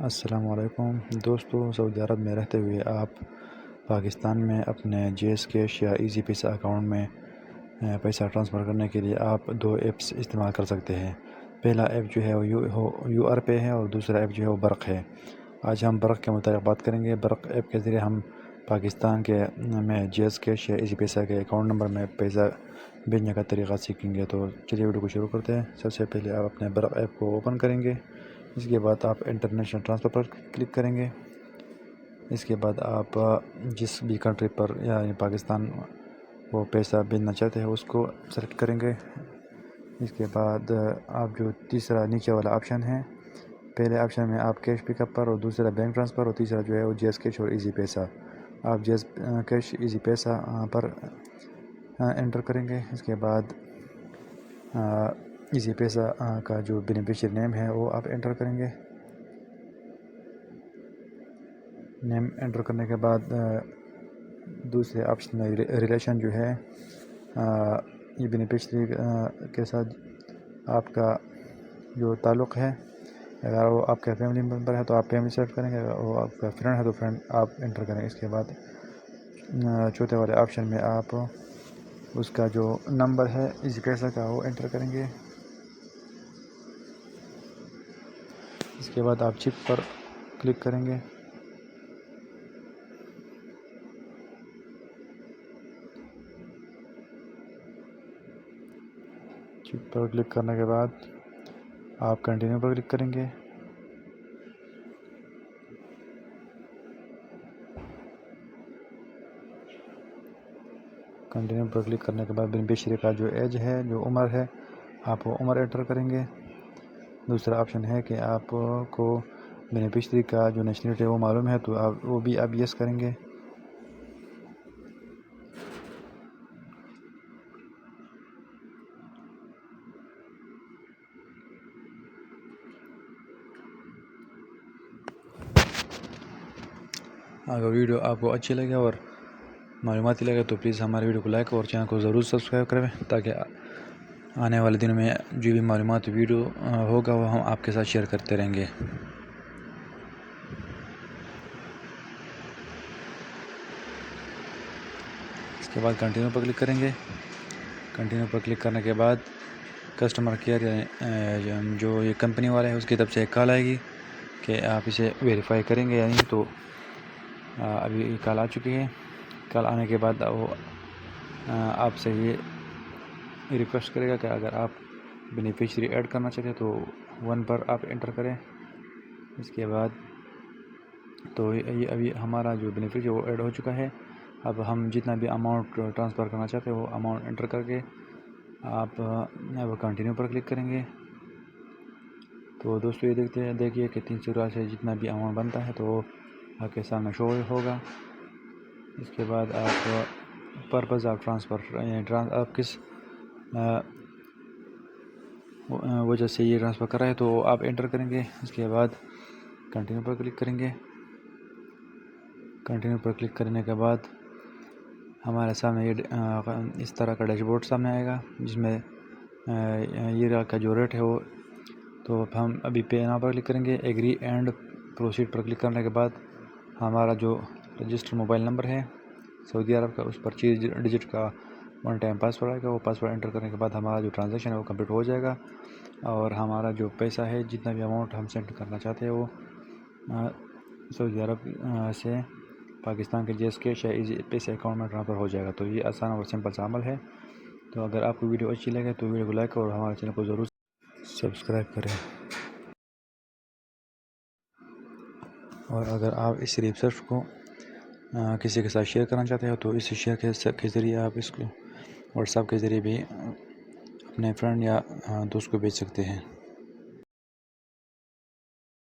السلام علیکم دوستو، سعودی عرب میں رہتے ہوئے آپ پاکستان میں اپنے جی ایس کیش یا ایزی پیسہ اکاؤنٹ میں پیسہ ٹرانسفر کرنے کے لیے آپ دو ایپس استعمال کر سکتے ہیں۔ پہلا ایپ جو ہے وہ یو آر پے ہے اور دوسرا ایپ جو ہے وہ برق ہے۔ آج ہم برق کے متعلق بات کریں گے۔ برق ایپ کے ذریعے ہم پاکستان کے میں جی ایس کیش یا ایزی پیسہ کے اکاؤنٹ نمبر میں پیسہ بھیجنے کا طریقہ سیکھیں گے۔ تو چلیے ویڈیو کو شروع کرتے ہیں۔ سب سے پہلے آپ اپنے برق ایپ کو اوپن کریں گے۔ اس کے بعد آپ انٹرنیشنل ٹرانسفر پر کلک کریں گے۔ اس کے بعد آپ جس بھی کنٹری پر یعنی پاکستان وہ پیسہ بھیجنا چاہتے ہیں اس کو سلیکٹ کریں گے۔ اس کے بعد آپ جو تیسرا نیچے والا آپشن ہے، پہلے آپشن میں آپ کیش پک اپ پر، اور دوسرا بینک ٹرانسفر، اور تیسرا جو ہے وہ جی ایس کیش اور ایزی پیسہ۔ آپ جی ایس کیش ایزی پیسہ پر انٹر کریں گے۔ اس کے بعد ایزی پیسہ کا جو بینیفیشری نیم ہے وہ آپ انٹر کریں گے۔ نیم انٹر کرنے کے بعد دوسرے آپشن میں ریلیشن جو ہے یہ بینیفیشری کے ساتھ آپ کا جو تعلق ہے، اگر وہ آپ کا فیملی ممبر ہے تو آپ فیملی سیلیکٹ کریں گے، اگر وہ آپ کا فرینڈ ہے تو فرینڈ آپ انٹر کریں گے۔ اس کے بعد چوتھے والے آپشن میں آپ اس کا جو نمبر ہے ایزی پیسہ کا وہ انٹر کریں گے۔ اس کے بعد آپ چپ پر کلک کریں گے۔ چپ پر کلک کرنے کے بعد آپ کنٹینیو پر کلک کریں گے۔ کنٹینیو پر کلک کرنے کے بعد بینیفیشری کا جو ایج ہے، جو عمر ہے، آپ وہ عمر انٹر کریں گے۔ دوسرا آپشن ہے کہ آپ کو بینیفیشری کا جو نیشنلٹی ہے وہ معلوم ہے تو آپ وہ بھی آپ یس کریں گے۔ اگر ویڈیو آپ کو اچھی لگے اور معلوماتی لگے تو پلیز ہمارے ویڈیو کو لائک اور چینل کو ضرور سبسکرائب کریں، تاکہ آنے والے دنوں میں جو بھی معلومات ویڈیو ہوگا وہ ہم آپ کے ساتھ شیئر کرتے رہیں گے۔ اس کے بعد کنٹینیو پر کلک کریں گے۔ کنٹینیو پر کلک کرنے کے بعد کسٹمر کیئر جو یہ کمپنی والا ہے اس کی طرف سے ایک کال آئے گی کہ آپ اسے ویریفائی کریں گے یا نہیں۔ تو ابھی یہ کال آ چکی ہے۔ کال آنے کے بعد وہ آپ سے یہ ریکویسٹ کرے گا کہ اگر آپ بینیفیشری ایڈ کرنا چاہتے ہیں تو 1 پر آپ انٹر کریں۔ اس کے بعد تو یہ ابھی ہمارا جو بینیفیشری وہ ایڈ ہو چکا ہے۔ اب ہم جتنا بھی اماؤنٹ ٹرانسفر کرنا چاہتے ہیں وہ اماؤنٹ انٹر کر کے آپ کنٹینیو پر کلک کریں گے۔ تو دوستو یہ دیکھیے کہ 300 سے جتنا بھی اماؤنٹ بنتا ہے تو وہ آپ کے سامنے شو ہوگا۔ اس کے بعد آپ پرپز آف ٹرانسفر یعنی آپ کس وجہ سے یہ ٹرانسفر کر رہے ہیں تو آپ انٹر کریں گے۔ اس کے بعد کنٹینیو پر کلک کریں گے۔ کنٹینیو پر کلک کرنے کے بعد ہمارے سامنے یہ اس طرح کا ڈیش بورڈ سامنے آئے گا، جس میں یہ کا جو ریٹ ہے وہ تو ہم ابھی پے ناؤ پر کلک کریں گے۔ Agree and proceed per click کرنے کے بعد ہمارا جو رجسٹر موبائل نمبر ہے سعودی عرب کا، اس پر 6 ڈیجٹ کا 1 ٹائم پاسورڈ آئے گا۔ وہ پاسورڈ انٹر کرنے کے بعد ہمارا جو ٹرانزیکشن ہے وہ کمپلیٹ ہو جائے گا، اور ہمارا جو پیسہ ہے جتنا بھی اماؤنٹ ہم سینڈ کرنا چاہتے ہیں وہ سعودی عرب سے پاکستان کے جی ایس کیش یا ایزی پیسے اکاؤنٹ میں ٹرانسفر ہو جائے گا۔ تو یہ آسان اور سمپل سا عمل ہے۔ تو اگر آپ کو ویڈیو اچھی لگے تو ویڈیو کو لائک اور ہمارے چینل کو ضرور سبسکرائب کریں، اور اگر آپ اس ریسرچ کو کسی کے ساتھ شیئر کرنا چاہتے ہو تو اس شیئر کے ذریعے آپ اس کو واٹس ایپ کے ذریعے بھی اپنے فرینڈ یا دوست کو بھیج سکتے ہیں۔